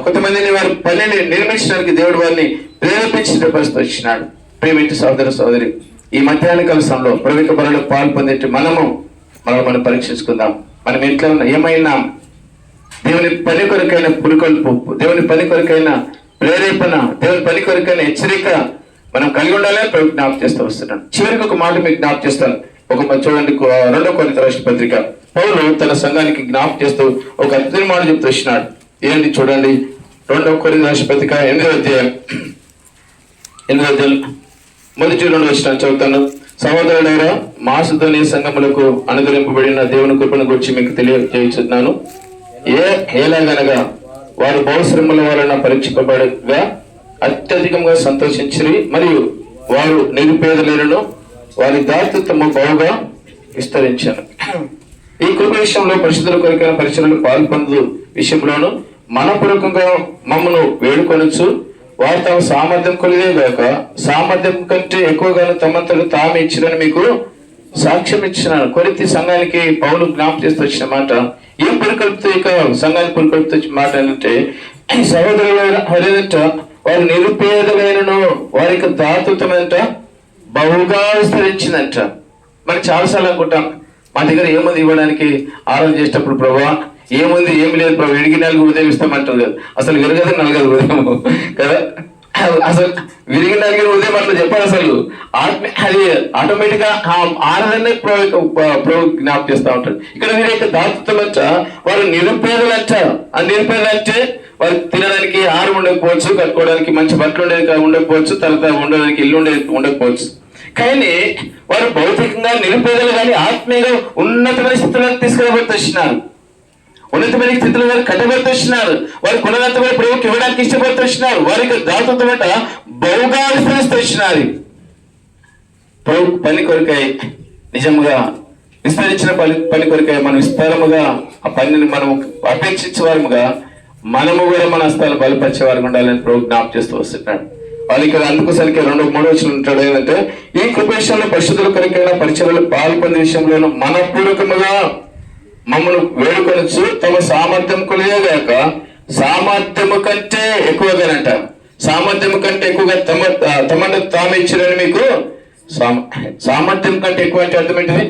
కొంతమందిని వారి పనిని నిర్మించడానికి దేవుడు వారిని ప్రేరేపించి సిద్ధపరుస్తూ వచ్చినాడు. ప్రేమించి సోదర సోదరి, ఈ మధ్యాహ్న కాల సమయంలో ప్రవేక బలలో పాల్పొందేటి మనం పరీక్షించుకుందాం. మనం ఎట్లా ఏమైనా దేవుని పని కొరకైన పురుకొల్పు, దేవుని పని కొరకైన ప్రేరేపణ, దేవుని పని కొరకైన హెచ్చరిక మనం కలిగి ఉండాలని జ్ఞాపకం చేస్తూ వస్తున్నాను. చివరికి ఒక మాట మీకు జ్ఞాపకం చేస్తాను. చూడండి, 2 కొరింథీ రాసిన పత్రిక పౌలు తన సంఘానికి జ్ఞాపకం చేస్తూ ఒక అద్భుతమైన మాట చెప్తూ వచ్చినాడు. ఏంటి చూడండి, 2 కొరింథీ రాసిన పత్రిక 8వ అధ్యాయం 1-2 వచనాలు చదువుతాను. సహోదరులారా, మాసిదోనియ సంఘములకు అనుగ్రహింపబడిన దేవుని కృపను గురించి మీకు తెలియజేస్తున్నాను. ఎలాగనగా వారు బహుశ్రమల వలన పరీక్షింపబడగా అత్యధికంగా సంతోషించిరి, మరియు వారు నిరుపేదలను వారి దాతృత్వము బహుగా విస్తరించారు. ఈ కృప విషయంలో పరిశుద్ధుల కొరకైన పరిచయలు పాల్పొందు విషయంలోను మనపూర్వకంగా మమ్మను వేడుకొనొచ్చు. వారు తమ సామర్థ్యం కొలిదే గాక సామర్థ్యం కంటే ఎక్కువగాను తమంతకు తాము ఇచ్చినని మీకు సాక్ష్యం ఇచ్చినాను. కొరింథీ సంఘానికి పౌలు జ్ఞాపకం చేస్తూ వచ్చిన మాట, ఏం పురికొల్పుతూ ఇక సంఘానికి పురికొల్పుతూ వచ్చిన మాట ఏంటంటే, సహోదరులంట వారు నిరుపేదలైనను వారికి దాతృత్వం ఏంట బహుగా విస్తరించిందంట. మనం చాలాసార్లు అనుకుంటాం, మా దగ్గర ఏముంది ఇవ్వడానికి, ఆరాధన చేసేటప్పుడు ప్రభా ఏముంది, ఏమి లేదు ప్రభు, విడిగి 4 ఉదయం ఇస్తామంటాం కదా. అసలు విరగదు 4 ఉదయం కదా. అసలు విరిగి 4 ఉదయం అట్లా చెప్పాలి. అసలు అది ఆటోమేటిక్ గా ఆరాధన ప్రభు జ్ఞాపకం చేస్తూ ఉంటాడు. ఇక్కడ వీరి యొక్క దాతృత్వం అంట వారు నిరుపేదలంట. ఆ నిరుపేదలంటే వారు తినడానికి ఆహారం ఉండకపోవచ్చు, కట్టుకోవడానికి మంచి బట్టలు ఉండకపోవచ్చు, తర్వాత ఉండడానికి ఇల్లు ఉండకపోవచ్చు. కానీ వారు భౌతికంగా నిరుపేదలు కానీ ఆత్మీయంగా ఉన్నతమైన స్థితులను తీసుకురాబడుతున్నారు. ఉన్నతమైన స్థితిలో వారు కట్టబడుతున్నారు. వారు కొనదంతమైన ప్రభుకి ఇవ్వడానికి ఇష్టపడుతున్నారు. వారికి దాతృత్వం అంట బహుగా విస్తరిస్తూ వచ్చినారు. ప్రభు పని కొరకై నిజంగా విస్తరించిన పని కొరకై మనం విస్తారముగా ఆ పనిని మనం అపేక్షించేవారుగా మనము కూడా మన హస్తాలు బలపరిచేవారు ఉండాలని ప్రభు జ్ఞాపకం చేస్తూ వస్తున్నాడు. వాళ్ళు ఇక్కడ అందుకోసానికి 2-3 వచనాలు ఉంటాడు. ఏంటంటే, ఈ కృప విషయంలో పరిశుద్ధుల కొరకైన పరిచయలు పాల్పొందే విషయంలోనూ మనపూర్వకముగా మమ్మల్ని వేడుకొనొచ్చు. తమ సామర్థ్యం కొలియగాక సామర్థ్యము కంటే ఎక్కువగానంట, సామర్థ్యము కంటే ఎక్కువగా తమను తాము ఇచ్చిరని మీకు. సామర్థ్యం కంటే ఎక్కువ అంటే అర్థం ఏంటిది?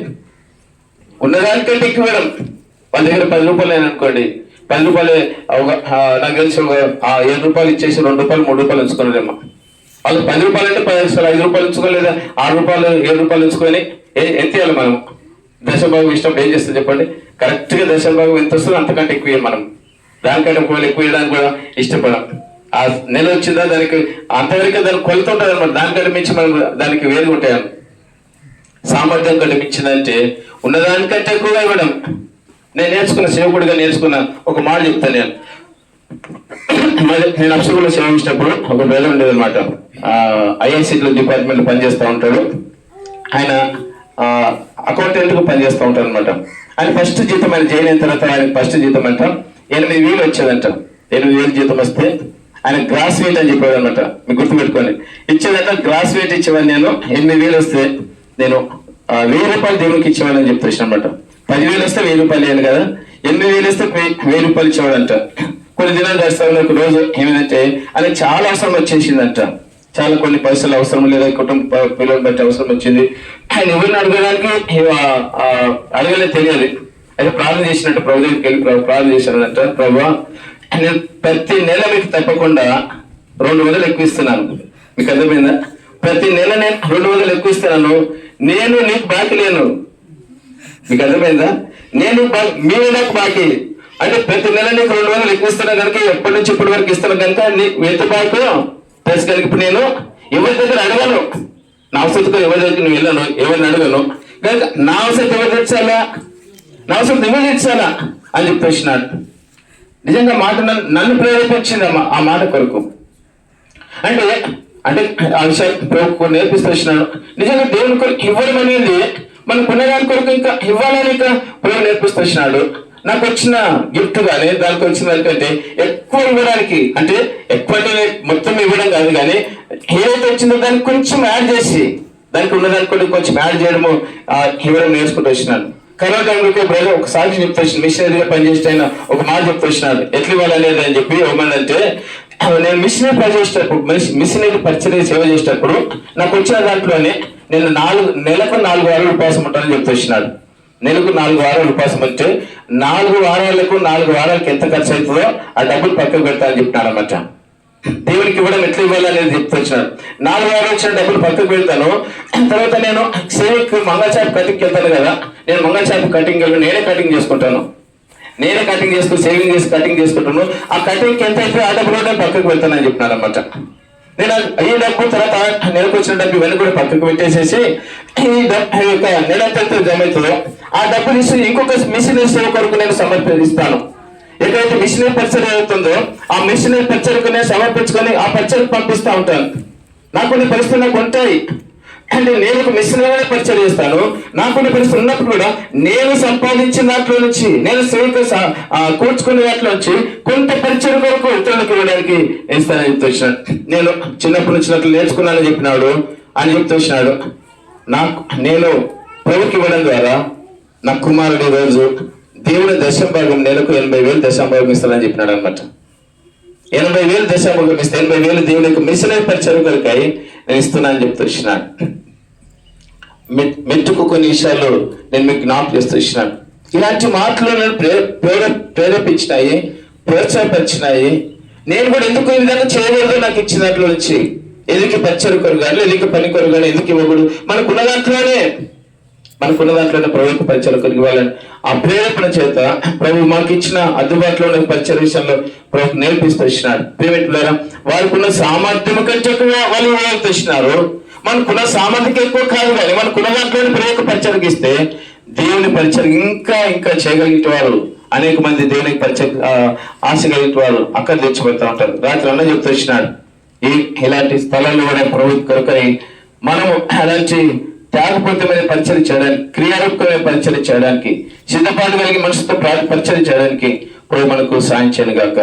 ఉన్నదానికంటే ఎక్కువ ఇవ్వడం. వాళ్ళ దగ్గర 10 రూపాయలు అనుకోండి, 10 రూపాయలు నాకు తెలిసి 7 రూపాయలు ఇచ్చేసి 2 రూపాయలు 3 రూపాయలు ఉంచుకోలేదమ్మా. వాళ్ళు 10 రూపాయలు అంటే 5 రూపాయలు ఉంచుకోలేదా, 6 రూపాయలు 7 రూపాయలు ఉంచుకొని ఎంత ఇవ్వాలి మనం? దశభాగం ఇష్టం ఏం చేస్తుంది చెప్పండి? కరెక్ట్ గా దశభాగం ఎంత వస్తుందో అంతకంటే ఎక్కువ మనం. దానికంటే ఒకవేళ ఎక్కువ ఇవ్వడానికి కూడా ఇష్టపడం. ఆ నెల వచ్చిందా దానికి అంతవరకు దానికి కొలత ఉంటుంది అనమాట. దానికంటే మించి మనం దానికి వేరుగా ఉంటాయి. సామర్థ్యం కంటే మించిందంటే ఉన్నదానికంటే ఎక్కువగా ఇవ్వడం. నేను నేర్చుకున్న సేవకుడిగా నేర్చుకున్న ఒక మాట చెప్తాను. నేను అప్సకుల్లో సేవించినప్పుడు ఒక బ్రదర్ ఉండేది అనమాట. ఐఐసిలో డిపార్ట్మెంట్ లో పనిచేస్తూ ఉంటాడు. ఆయన అకౌంటెంట్ గా పనిచేస్తూ ఉంటాడు అనమాట. ఆయన ఫస్ట్ జీతం, ఆయన జాయిన్ అయిన తర్వాత ఆయన ఫస్ట్ జీతం అంట 8,000 వచ్చేదంట. 8,000 జీతం వస్తే ఆయన గ్రాస్ వెయిట్ అని చెప్పాడు అనమాట. మీకు గుర్తుపెట్టుకోండి, ఇచ్చేదంట గ్రాస్ వెయిట్ ఇచ్చేవాడిని నేను. 8,000 వస్తే నేను 1,000 రూపాయలు దేవునికి ఇచ్చేవాడిని అని చెప్తాను అనమాట. 10,000 వస్తే 1,000 రూపాయలు ఇవ్వను కదా, 8,000 వస్తే 1,000 రూపాయలు ఇచ్చేవాడంట. కొన్ని దినాలు చేస్తాను. ఒక రోజు ఏమైందంటే ఆయన చాలా అవసరం వచ్చేసిందంట. చాలా కొన్ని పైసలు అవసరం లేదా కుటుంబ పిల్లలు బట్టి అవసరం వచ్చింది. ఆయన ఎవరిని అడగడానికి అడగలేదు, తెలియదు. అయితే ప్రార్థన చేసినట్టు ప్రభు దగ్గరికి వెళ్ళి ప్రార్థన చేశానంట. ప్రభా, నేను ప్రతి నెల మీకు తప్పకుండా 200 ఎక్కువ ఇస్తున్నాను. మీకు అర్థమైందా? ప్రతి నెల నేను 200 ఎక్కువ ఇస్తున్నాను. నేను నీకు బాకీ లేను. మీకు అర్థమైందా? నేను మీరు నాకు బాకీ అంటే ప్రతి నెల నీకు 200 ఎక్కువ ఇస్తున్నా కనుక ఎప్పటి నుంచి ఇప్పటి వరకు ఇస్తాను కనుక ఎంత బాకీ తెలుసు కనుక ఇప్పుడు నేను ఎవరి దగ్గర అడగను. నా అవసరంతో ఎవరి దగ్గర నువ్వు వెళ్ళను, ఎవరిని అడగను కనుక నా అవసరం ఎవరు తెచ్చాలా, నా అవసరం ఎవరు తెచ్చాలా అని చెప్పేసినాడు. నిజంగా మాట నన్ను ప్రేరేపించింది ఆ మాట కొరకు. అంటే అంటే ఆ విషయాలు నేర్పిస్తూ వచ్చినాడు. నిజంగా దేవుని కొరకు ఇవ్వడం అనేది మన పుణ్యగాని కొరకు ఇంకా ఇవ్వాలని ఇంకా ప్రేమ నేర్పిస్తూ వచ్చినాడు. నాకు వచ్చిన గిఫ్ట్ కానీ దానికి వచ్చిన దానికంటే ఎక్కువ ఇవ్వడానికి, అంటే ఎక్కువ మొత్తం ఇవ్వడం కాదు కానీ ఏదైతే వచ్చిందో దానికి కొంచెం యాడ్ చేసి, దానికి ఉన్నదానికి కూడా కొంచెం యాడ్ చేయడము ఇవ్వడం నేర్చుకుంటూ వచ్చినాడు. కరోనా టైంలో బ్రదర్ ఒక సాక్షి చెప్తూ వచ్చిన మిషనరీగా పనిచేస్తే ఆయన ఒక మాట చెప్తూ వచ్చినాడు. ఎట్లా ఇవ్వాలనేది అని చెప్పి ఏమన్నంటే, నేను మిషనరీ పని చేసేటప్పుడు మిషనరీ పరిచయం సేవ చేసేటప్పుడు నాకు వచ్చిన దాంట్లోనే నేను నెలకు 4 వారాలు ఉపవాసం ఉంటానని చెప్తూ వచ్చినాడు. నెలకు 4 వారాలు ఉపవాసం అంటే 4 వారాలకు 4 వారాలకు ఎంత ఖర్చు అవుతుందో ఆ డబ్బులు పక్కకు పెడతా అని చెప్తున్నాడు అన్నమాట. దేవునికి ఇవ్వడం ఎట్లా ఇవ్వాలి అనేది చెప్తూ వచ్చినాడు. 4 వారాలు వచ్చిన డబ్బులు పక్కకు పెడతాను. తర్వాత నేను సేవకి మంగళచాపు కటింగ్కి వెళ్తాను కదా, నేను మంగళచాపు కటింగ్ వెళ్ళి నేనే కటింగ్ చేసుకుంటాను. నేనే కటింగ్ చేసుకుని సేవింగ్ చేసి కటింగ్ చేసుకుంటాను. ఆ కటింగ్కి ఎంత అయితే ఆ డబ్బులు పక్కకు పెడతానని చెప్తున్నాను అనమాట. నేను ఈ డబ్బు తర్వాత నెలకు వచ్చిన డబ్బు ఇవన్నీ కూడా పక్కకు పెట్టేసేసి ఈ యొక్క నెల ఎంత జమ అవుతుందో ఆ డబ్బులు ఇచ్చి ఇంకొక మిషనరీ సేవ కొరకు నేను సమర్పిస్తాను. ఎక్కడైతే మిషనరీ పరిచయం అవుతుందో ఆ మిషనరీ పరిచయకు నేను సమర్పించుకొని ఆ పరిచయకు పంపిస్తూ ఉంటాను. నాకు కొన్ని పరిస్థితులు నాకు ఉంటాయి అంటే నేను ఒక మిషనరీ పరిచయం చేస్తాను. నాకు కొన్ని పరిస్థితులు ఉన్నప్పుడు కూడా నేను సంపాదించిన దాంట్లో నుంచి, నేను సేవకు కూర్చుకునే దాంట్లో నుంచి కొంత పరిచయం కొరకు ఇతరులకు ఇవ్వడానికి ఇస్తానని చెప్తూ వచ్చినాడు. నేను చిన్నప్పటి నుంచి అట్లా నేర్చుకున్నానని చెప్పినాడు అని చెప్తూ వచ్చినాడు. నేను ప్రభుకి ఇవ్వడం ద్వారా నా కుమారుడు ఈరోజు దేవుని దశంభాగం నెలకు 80,000 దశంభాగం ఇస్తానని చెప్పినాడు అనమాట. 80,000 దశంభాగం ఇస్తే 80,000 దేవుని యొక్క మిషనరీ పరిచయం కొరకై నేను ఇస్తున్నానని చెప్తూ వచ్చినాడు. మెట్టుకు కొన్ని విషయాలు నేను మీకు జ్ఞాపకం చేస్తూ వచ్చినాను. ఇలాంటి మాటలు నన్ను ప్రేరేపించినాయి, ప్రోత్సాహపరిచినాయి. నేను కూడా ఎందుకు ఈ విధంగా చేయకూడదు, నాకు ఇచ్చిన దాంట్లో నుంచి ఎందుకు పరిచయం కొరకు కానీ ఎందుకు పని కొరకు కానీ ఎందుకు ఇవ్వకూడదు, మనకున్న దాంట్లోనే ప్రభుత్వ పరిచయం కొరకు ఇవ్వాలని ఆ ప్రేరేపణ చేత ప్రభు మాకు ఇచ్చిన అందుబాటులో ఉన్న పరిచయ విషయంలో ప్రభు నేర్పిస్తూ వచ్చినాడు. ప్రేమిటులారా, వారికున్న సామర్థ్యం కంటే వాళ్ళు ఇవ్వాలని వచ్చినారు. మనకున్న సామర్థ్యం ఎక్కువ కాదు కానీ మనకున్న దాంట్లోనే ప్రేమ పరిచయం ఇస్తే దేవుని పరిచయం ఇంకా ఇంకా చేయగలిగే వారు అనేక మంది దేవునికి పరిచయం ఆశ కలిగే వారు అక్కడ తెచ్చిపెడతా ఉంటారు. రాత్రి అన్న చెప్తూ వచ్చినాడు, ఇలాంటి స్థలాల్లో కూడా ప్రభు కొరకని మనము అలాంటి త్యాగపూరితమైన పరిచయం చేయడానికి, క్రియారూపకమైన పరిచయం చేయడానికి, సిద్ధపాటు కలిగి మనసుతో పరిచయం చేయడానికి ప్రభు మనకు సాయం చేయను గాక.